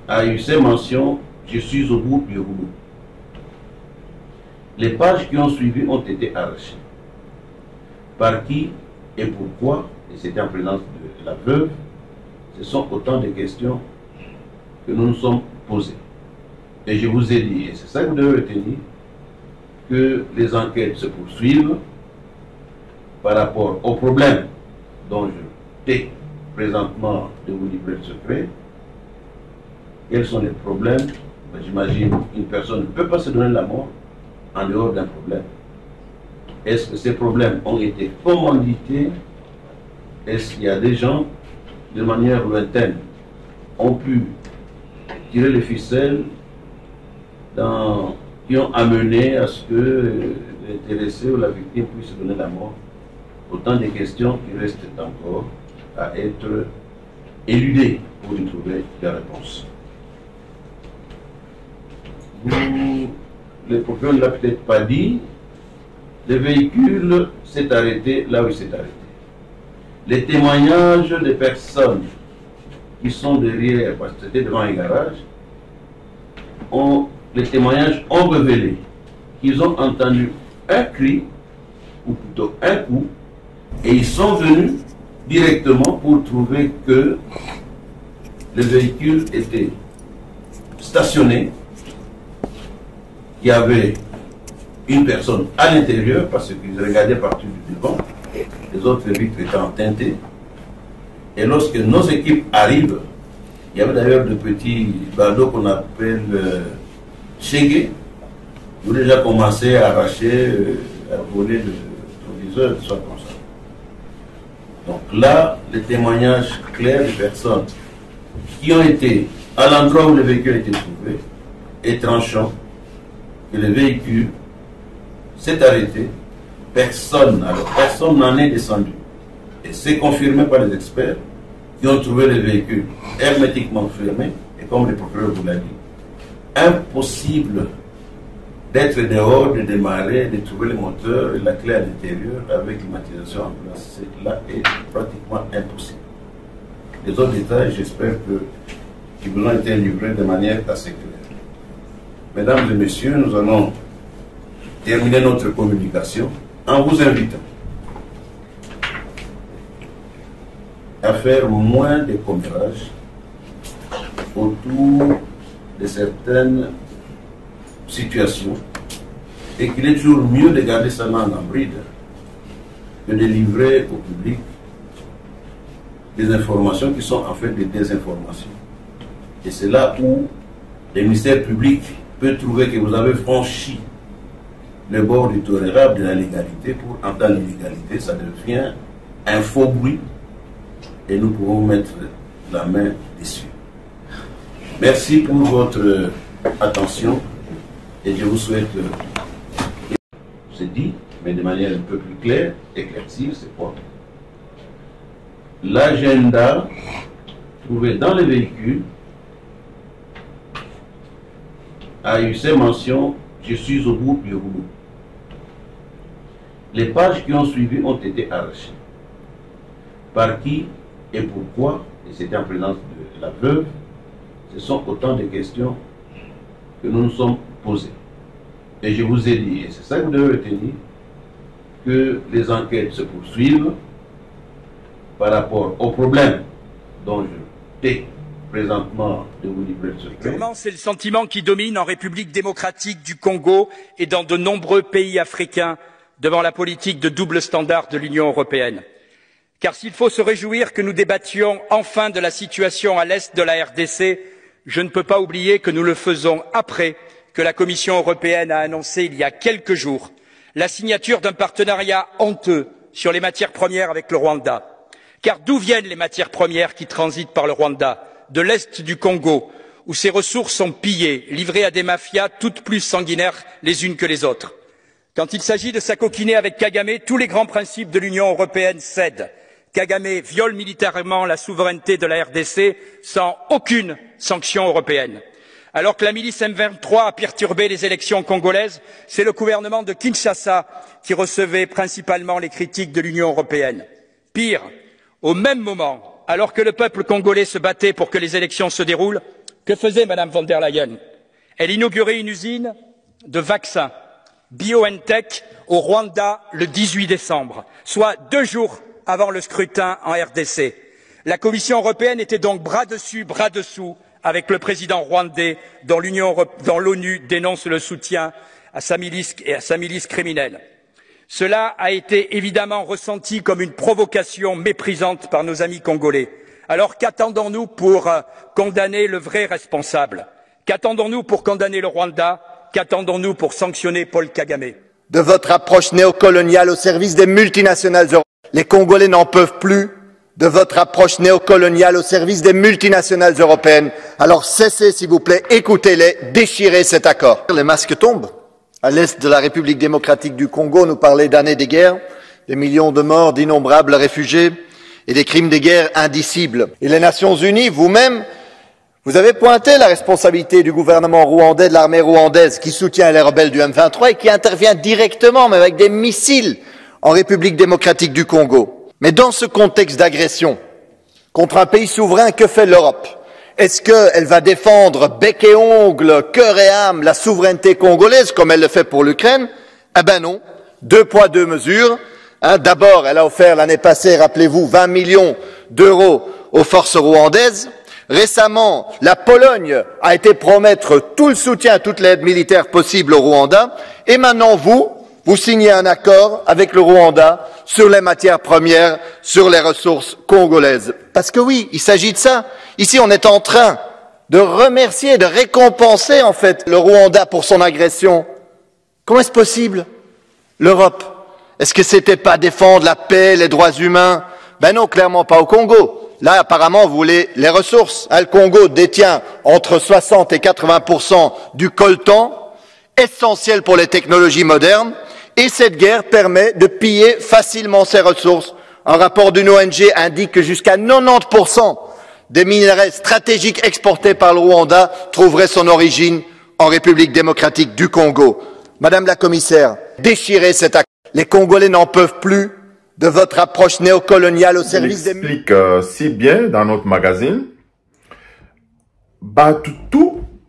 a eu ces mentions « Je suis au bout du rouleau ». Les pages qui ont suivi ont été arrachées. Par qui et pourquoi, et c'était en présence de la veuve, ce sont autant de questions que nous nous sommes posées. Et je vous ai dit, et c'est ça que vous devez retenir, que les enquêtes se poursuivent par rapport aux problèmes dont je tais présentement de vous livrer le secret. Quels sont les problèmes? J'imagine qu'une personne ne peut pas se donner la mort en dehors d'un problème. Est-ce que ces problèmes ont été commandités? Est-ce qu'il y a des gens, de manière lointaine, ont pu tirer les ficelles qui ont amené à ce que l'intéressé ou la victime puisse se donner la mort? Autant de questions qui restent encore à être éludées pour y trouver des réponses. Le procureur ne l'a peut-être pas dit, le véhicule s'est arrêté là où il s'est arrêté. Les témoignages des personnes qui sont derrière, parce que c'était devant un garage, les témoignages ont révélé qu'ils ont entendu un cri, ou plutôt un coup, et ils sont venus directement pour trouver que le véhicule était stationné, qu'il y avait une personne à l'intérieur, parce qu'ils regardaient partout du devant, les autres vitres étant teintées. Et lorsque nos équipes arrivent, il y avait d'ailleurs de petits badauds qu'on appelle chégués, qui ont déjà commencé à arracher, à voler le proviseur, soit comme ça. Donc là, les témoignages clairs des personnes qui ont été à l'endroit où le véhicule a été trouvé est tranchant que le véhicule s'est arrêté, personne n'en est descendu. Et c'est confirmé par les experts qui ont trouvé le véhicule hermétiquement fermé, et comme le procureur vous l'a dit, impossible d'être dehors, de démarrer, de trouver le moteur et la clé à l'intérieur avec climatisation en place. Cela est pratiquement impossible. Les autres détails, j'espère qu'ils vous ont été livrés de manière assez claire. Mesdames et messieurs, nous allons terminer notre communication en vous invitant à faire moins de commérages autour de certaines situations et qu'il est toujours mieux de garder sa langue en bride que de livrer au public des informations qui sont en fait des désinformations. Et c'est là où le ministère public peut trouver que vous avez franchi le bord du tolérable de la légalité. Pour entendre l'illégalité, ça devient un faux bruit et nous pouvons mettre la main dessus. Merci pour votre attention et je vous souhaite, c'est dit, mais de manière un peu plus claire, éclaircir, c'est quoi? L'agenda trouvé dans le véhicule a eu ces mentions « Je suis au bout du rouleau ». Les pages qui ont suivi ont été arrachées. Par qui et pourquoi, et c'était en présence de la veuve, ce sont autant de questions que nous nous sommes posées. Et je vous ai dit, et c'est ça que vous devez retenir, que les enquêtes se poursuivent par rapport aux problèmes dont je tais présentement de vous livrer le secret. Clairement, c'est le sentiment qui domine en République démocratique du Congo et dans de nombreux pays africains devant la politique de double standard de l'Union européenne. Car s'il faut se réjouir que nous débattions enfin de la situation à l'est de la RDC, je ne peux pas oublier que nous le faisons après que la Commission européenne a annoncé il y a quelques jours la signature d'un partenariat honteux sur les matières premières avec le Rwanda. Car d'où viennent les matières premières qui transitent par le Rwanda? De l'est du Congo, où ces ressources sont pillées, livrées à des mafias toutes plus sanguinaires les unes que les autres. Quand il s'agit de s'acoquiner avec Kagame, tous les grands principes de l'Union européenne cèdent. Kagame viole militairement la souveraineté de la RDC sans aucune sanction européenne. Alors que la milice M23 a perturbé les élections congolaises, c'est le gouvernement de Kinshasa qui recevait principalement les critiques de l'Union européenne. Pire, au même moment, alors que le peuple congolais se battait pour que les élections se déroulent, Que faisait Mme von der Leyen? Elle inaugurait une usine de vaccins BioNTech au Rwanda le 18 décembre, soit 2 jours avant le scrutin en RDC. La Commission européenne était donc bras dessus, bras dessous avec le président rwandais dont l'ONU dénonce le soutien à sa milice criminelle. Cela a été évidemment ressenti comme une provocation méprisante par nos amis congolais. Alors qu'attendons-nous pour condamner le vrai responsable? Qu'attendons-nous pour condamner le Rwanda? Qu'attendons-nous pour sanctionner Paul Kagame? De votre approche néocoloniale au service des multinationales européennes. Les Congolais n'en peuvent plus de votre approche néocoloniale au service des multinationales européennes. Alors cessez, s'il vous plaît, écoutez-les, déchirez cet accord. Les masques tombent. À l'est de la République démocratique du Congo, nous parlait d'années de guerre, des millions de morts, d'innombrables réfugiés et des crimes de guerre indicibles. Et les Nations Unies, vous-même, vous avez pointé la responsabilité du gouvernement rwandais, de l'armée rwandaise, qui soutient les rebelles du M23 et qui intervient directement, même avec des missiles, en République démocratique du Congo. Mais dans ce contexte d'agression contre un pays souverain, que fait l'Europe? Est-ce qu'elle va défendre bec et ongle, cœur et âme, la souveraineté congolaise, comme elle le fait pour l'Ukraine? Eh ben non. 2 poids, 2 mesures. D'abord, elle a offert l'année passée, rappelez-vous, 20 millions d'euros aux forces rwandaises. Récemment, la Pologne a été promettre tout le soutien, toute l'aide militaire possible au Rwanda. Et maintenant, vous signez un accord avec le Rwanda sur les matières premières, sur les ressources congolaises. Parce que oui, il s'agit de ça. Ici, on est en train de remercier, de récompenser, en fait, le Rwanda pour son agression. Comment est-ce possible? L'Europe, est-ce que c'était pas défendre la paix, les droits humains? Ben non, clairement pas au Congo. Là, apparemment, vous voulez les ressources. Le Congo détient entre 60 et 80% du coltan, essentiel pour les technologies modernes. Et cette guerre permet de piller facilement ces ressources. Un rapport d'une ONG indique que jusqu'à 90% des minerais stratégiques exportés par le Rwanda trouveraient son origine en République démocratique du Congo. Madame la Commissaire, déchirez cet accord. Les Congolais n'en peuvent plus de votre approche néocoloniale au service des... explique si bien dans notre magazine.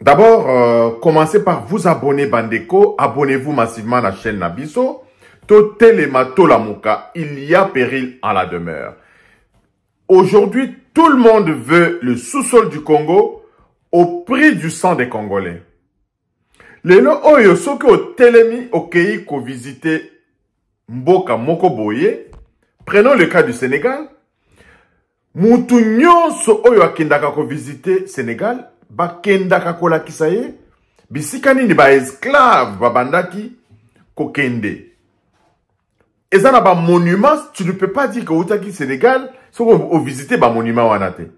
D'abord, commencez par vous abonner, Bandeko. Abonnez-vous massivement à la chaîne Nabiso. Totelemato Lamuka, il y a péril en la demeure. Aujourd'hui, tout le monde veut le sous-sol du Congo au prix du sang des Congolais. Lelo oyo soki o telemi okei ko visiter Mboka Moko Boye. Prenons le cas du Sénégal. Mutu nyonso oyo akendaka ko visiter Sénégal. Bakendaka kola kisaye, bisikani ni ba esclave babandaki kokende. Et ça n'a pas monument, tu ne peux pas dire que utaki Sénégal, soko o visiter ba monument wanate.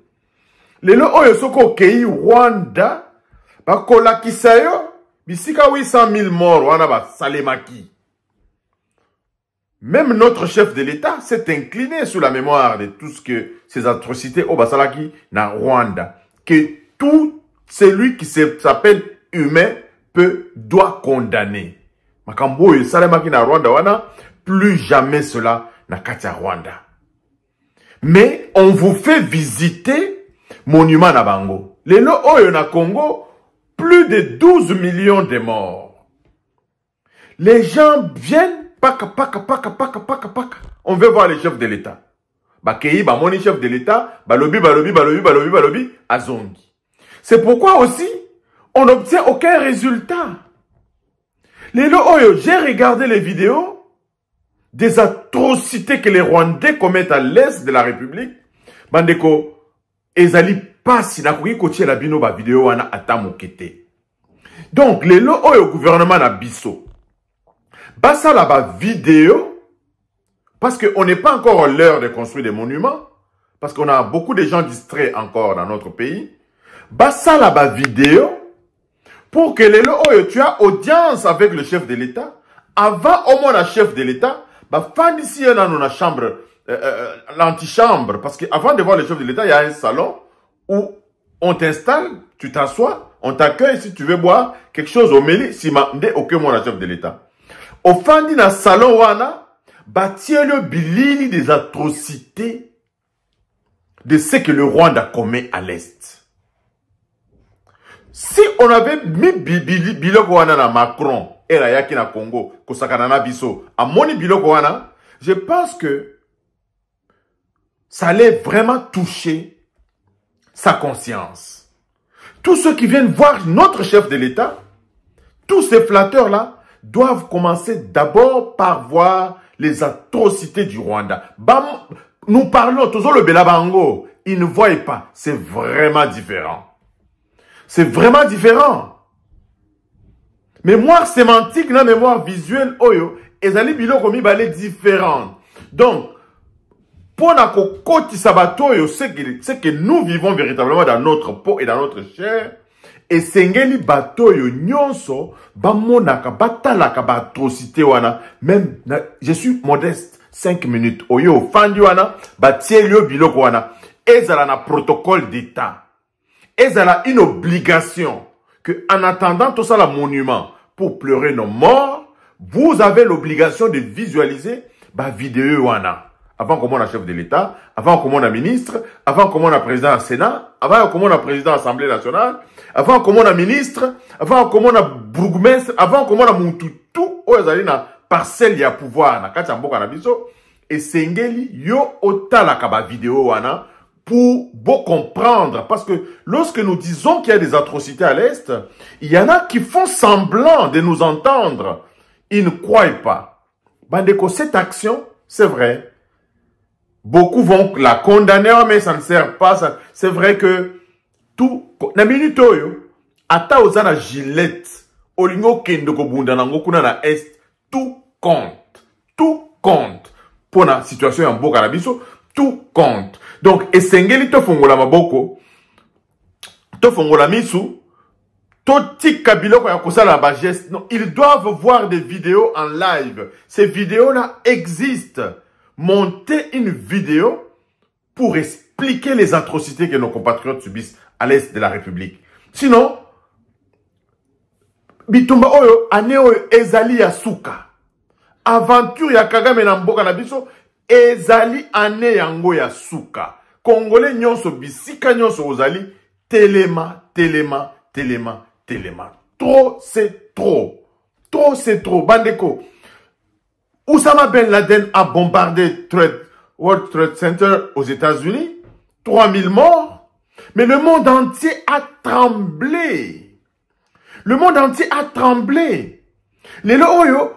Lelo oyo soko kei Rwanda, bakola kisayo, bisika 800 000 morts wana ba salemaki. Même notre chef de l'État s'est incliné sous la mémoire de tout ce que ces atrocités au basalaki na Rwanda. Que tout celui qui s'appelle humain doit condamner. Makambo et salemaki na Rwanda wana, plus jamais cela na katia Rwanda. Mais on vous fait visiter monument na bango. Lelo oyo na Congo, plus de 12 millions de morts. Les gens viennent, paka. On veut voir les chefs de l'État. Bakei, moni chef de l'État, balobi, azongi. C'est pourquoi aussi, on n'obtient aucun résultat. Lelo oyo, j'ai regardé les vidéos des atrocités que les Rwandais commettent à l'est de la République. Bandeko, ezali pasi na kuki kotie la bino ba vidéo wana atamokete. Donc, lelo oyo gouvernement na biso. Basa la ba vidéo, parce qu'on n'est pas encore à l'heure de construire des monuments, parce qu'on a beaucoup de gens distraits encore dans notre pays. Basa la ba vidéo, pour que lelo oyo tu as audience avec le chef de l'État, avant au moins le chef de l'État, bah fin d'ici dans la chambre, l'antichambre, parce qu'avant de voir le chef de l'État, il y a un salon où on t'installe, tu t'assois, on t'accueille si tu veux boire quelque chose au meli, si m'a aucun moi le chef de l'État. Au fin du salon wana, bâtir le bilili des atrocités de ce que le Rwanda commet à l'Est. Si on avait mis biloko wana na Macron et la yaki na Congo, kosakana na biso, à moni biloko wana, je pense que ça allait vraiment toucher sa conscience. Tous ceux qui viennent voir notre chef de l'État, tous ces flatteurs-là, doivent commencer d'abord par voir les atrocités du Rwanda. Nous parlons, toujours le Belabango, ils ne voient pas. C'est vraiment différent. C'est vraiment différent. Mémoire sémantique, la mémoire visuelle, oyo, et zali biloko mibale différent. Donc, pour na kokoti sabatoyo, c'est que nous vivons véritablement dans notre peau et dans notre chair. Et sengeli batoyo nyonso, bamonaka, batalaka, batrocité wana. Même, je suis modeste, 5 minutes. Oyo, fandi wana, batielio biloko wana. Ezala na protocole d'État. Ezala une obligation que, en attendant tout ça, le monument, pour pleurer nos morts, vous avez l'obligation de visualiser ba vidéo wana. Avant qu'on ait chef de l'État, avant qu'on ait ministre, avant qu'on ait président du Sénat, avant qu'on ait président de l'Assemblée nationale, avant qu'on ait ministre, avant qu'on ait bourgmestre, avant qu'on ait moutou, tout, oyo na parcelle ya pouvoir, na kati mboka na biso, et sengeli yo otala kaba vidéo wana, pour beau comprendre, parce que lorsque nous disons qu'il y a des atrocités à l'Est, il y en a qui font semblant de nous entendre. Ils ne croient pas. Bandeko, cette action, c'est vrai. Beaucoup vont la condamner, mais ça ne sert pas. C'est vrai que tout, na minute oyo, ata ozana gilette, olingo kendo ko bunda nango kuna na est, tout compte. Tout compte. Pour la situation en Boka Nabiso, tout compte. Donc, esengeli to fongola maboko, to fongola misu, to tika biloko ya kosala ba geste. Non, ils doivent voir des vidéos en live. Ces vidéos-là existent. Monter une vidéo pour expliquer les atrocités que nos compatriotes subissent à l'est de la République. Sinon, bitumba oyo, ane oyo, ezali ya suka. Aventure ya Kagame na mboka na biso, ezali ane yango ya suka. Congolais nyonso bisika nyonso ozali, telema. Trop, c'est trop. Trop, c'est trop. Bandeko. Oussama Ben Laden a bombardé World Trade Center aux États-Unis. 3000 morts. Mais le monde entier a tremblé. Le monde entier a tremblé. Les Oyo,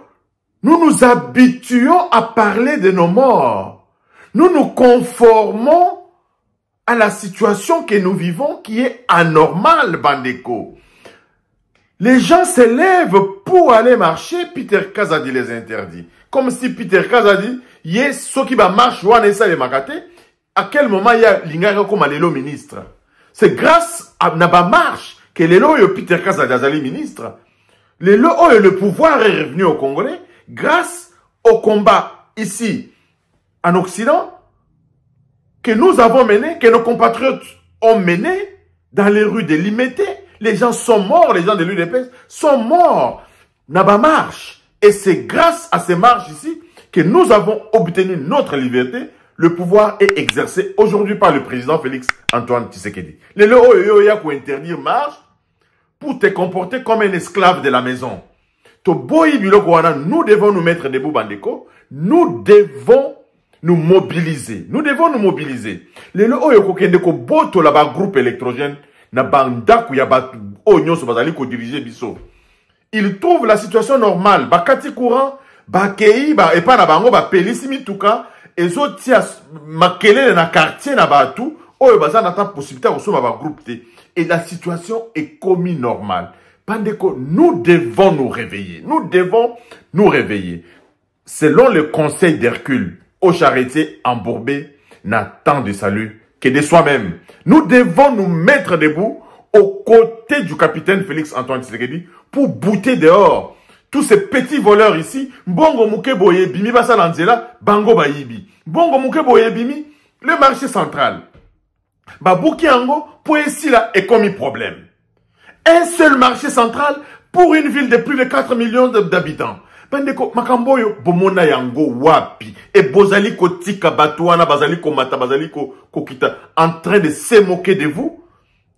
nous nous habituons à parler de nos morts. Nous nous conformons à la situation que nous vivons qui est anormale, Bandeko. Les gens se lèvent pour aller marcher, Peter Kazadi les interdit. Comme si Peter Kazadi, yes, ce qui va marcher, à quel moment il y a l'ingara comme l'élo ministre. C'est grâce à Naba marche que l'élo et Peter Kazadi azali ministre. L'élo et le pouvoir est revenu au Congolais grâce au combat ici, en Occident, que nous avons mené, que nos compatriotes ont mené dans les rues de Limete. Les gens sont morts, les gens de l'UDPS sont morts. Naba marche. Et c'est grâce à ces marches ici que nous avons obtenu notre liberté. Le pouvoir est exercé aujourd'hui par le président Félix Antoine Tshisekedi. Les loyo ya pour interdire marche pour te comporter comme un esclave de la maison. Nous devons nous mettre debout, Bandeko. Nous devons nous mobiliser. Nous devons nous mobiliser. Les loyo kokendeko boto la ba groupe électrogène na bandaku ya ba onyo so bazali ko diriger biso. Ils trouvent la situation normale. Bakati courant, bakei, et pas na bango, pelisimi tuka, et zotia makele na quartier na batu, oyo baza nata possibilité de recevoir ba groupe T. Et la situation est comme normale. Pandeko, nous devons nous réveiller. Nous devons nous réveiller. Selon le conseil d'Hercule, au charretier embourbé, n'a tant de salut que de soi-même. Nous devons nous mettre debout aux côtés du capitaine Félix Antoine Tshisekedi pour bouter dehors tous ces petits voleurs ici. Bongo muke boye bimi basa lanzela, bango bayibi. Bongo muke boye bimi, le marché central. Babouki ango, pour ici là, est commis problème. Un seul marché central pour une ville de plus de 4 millions d'habitants. Bandeko, makamboyo, bomona yango wapi. Et bozali ko tika batouana, bazali ko mata, bazali ko kita, en train de se moquer de vous.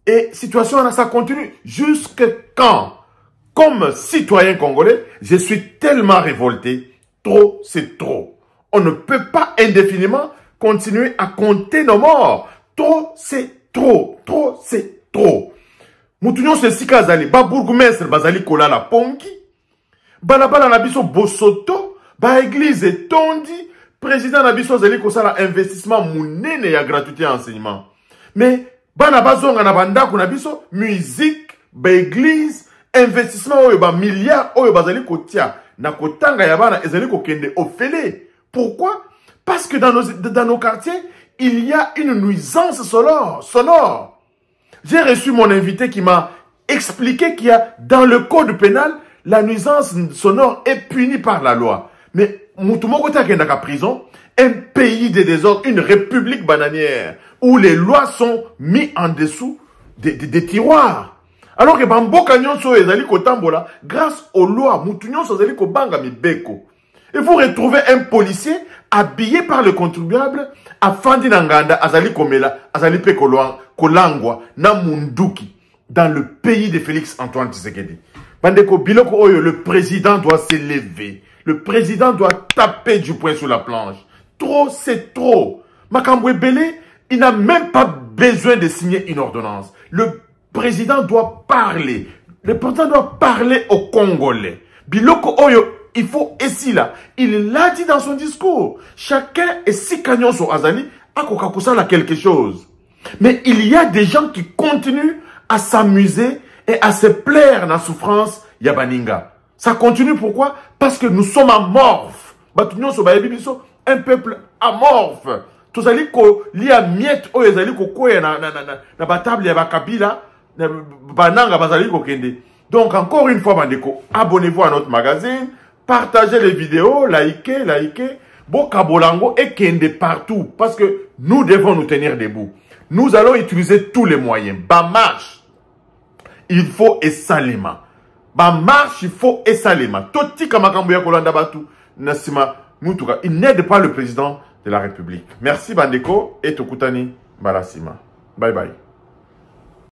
Et situation, ça continue. Jusque quand? Comme citoyen congolais, je suis tellement révolté. Trop, c'est trop. On ne peut pas indéfiniment continuer à compter nos morts. Trop, c'est trop. Trop, c'est trop. Moutounion se sika azali. Ba bourgmestre bazali kola la ponki. Balabala nabiso bosoto. Ba église tondi. Président nabiso azali kosala investissement mounene ya gratuité et enseignement. Mais, bana bazonga na bandako nabiso, musique, ba église, investissement oyo ba milliards oyo bazali kotia. Na kotanga ya bana ezali kokende ofele. Pourquoi? Parce que dans nos quartiers, il y a une nuisance sonore. J'ai reçu mon invité qui m'a expliqué qu'il y a dans le code pénal, la nuisance sonore est punie par la loi. Mais Moutoumoko Takendaka prison, un pays de désordre, une république bananière, où les lois sont mises en dessous des tiroirs. Alors que Bamboka Nyonso ezali kotambola, grâce aux lois, Moutounyon ezali kobanga mibeko. Et vous retrouvez un policier habillé par le contribuable, Afandi Nanganda, Azali Komela, Azali Pe Kolangwa, na Munduki, dans le pays de Félix Antoine Tshisekedi. Bandeko Biloko Oyo, le président doit s'élever. Le président doit taper du poing sur la planche. Trop, c'est trop. Makambwe Belé, il n'a même pas besoin de signer une ordonnance. Le président doit parler. Le président doit parler aux Congolais. Biloko Oyo, il faut ici là. Il l'a dit dans son discours. Chacun est si cagnon sur Azali, à Kokakusala quelque chose. Mais il y a des gens qui continuent à s'amuser et à se plaire dans la souffrance Yabaninga. Ça continue pourquoi? Parce que nous sommes amorphes. Un peuple amorphe. Tous ali ko lia miette o ezali ko koya na batable ya bakabila bananga bazali ko kende. Donc encore une fois bandeko, abonnez-vous à notre magazine, partagez les vidéos, likez, bokabolango et kende partout parce que nous devons nous tenir debout. Nous allons utiliser tous les moyens. Marche, il faut esalema. Marche, il faut esalema. Toti kamakambo ya kolanda batu nasima mutuka. Il n'aide pas le président de la République. Merci Bandeko et Tokutani Balasima. Bye bye.